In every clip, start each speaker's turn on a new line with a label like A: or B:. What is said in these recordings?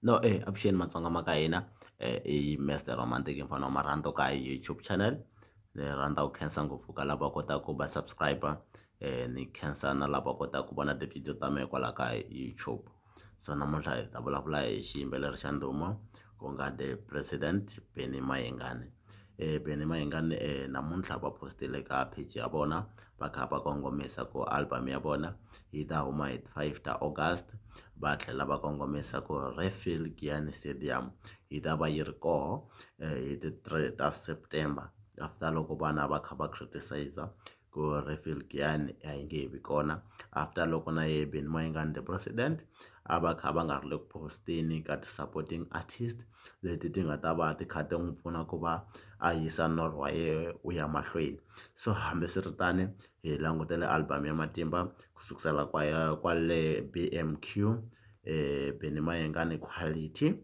A: No, avuxeni matsonga ma ka hina. I Mr Romantic mfana wa marhandzaka ka YouTube channel. Ni rhandza ku khensa ngopfu ka lava kotaka ku va subscriber, ni khensa na lava kotaka ku vona ti-video ta mehe kwala ka YouTube. So namuntlha hi ta vulavula hi xiyimbeleri xa ndhuma ku nga the president Benny Mayengani. Benny Mayengani namuntlha va postile ka page ya vona va kha va kongomisa ku album ya vona yi ta huma hi 5 ta August. Va tlhela va kongomisa ku Refill Giyani Stadium yi ta va yi ri koho hi ti 3 ta September, after loko vana va kha va criticize ku Refill Giyani a yi nge he vi kona, after loko na ye Benny Mayengani the president a va kha va nga ri le ku posteni ka ti-supporting artist leti ti nga ta va ti kha ti n'wi pfuna ku va a yisa norho wa yehe wu ya mahlweni. So hambiswiritano hi langutele album ya matimba kusukusela kwale BMQ, Benny Mayengani Quality,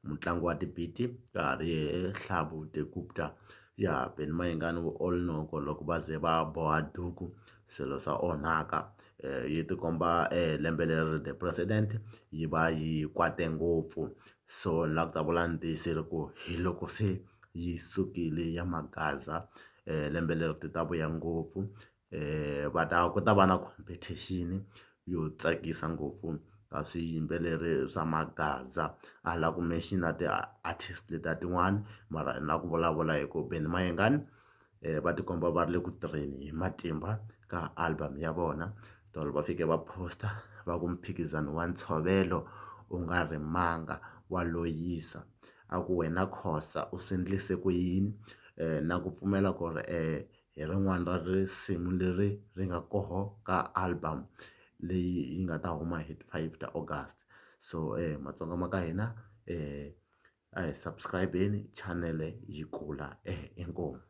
A: mutlangi wa ti-beat ka ha ri Hlabu the Gupta. Ya Benny Mayengani we all know ku loko va ze va boha duku swilo swa onhaka. Yi tikomba lembe leri the president yi va yi kwate ngopfu, so ni la ku ta vula ni tiyisile ku hi loko se yi sukile ya magaza lembe leri ti ta vuya ngopfu. Ku ta va na competition yo tsakisa ngopfu ka swiyimbeleri swa magaza. A la ku mention ti-artist letiya tin'wani mara na ku vulavula hi ku Benny Mayengani va tikomba va ri le ku tirheni hi matimba ka album ya vona. Tolo va fike va posta va ku mphikizano wa ntshovelo u nga rimanga wa loyisa, a ku wena Khosa u swi endlise ku yini, na ku pfumela ku ri hi rin'wana ra risimu leri ri nga koho ka album leyi yi nga ta huma hi 5 ta August. So matsonga ma ka hina a hi subscribe-eni channel yi kula, inkomu.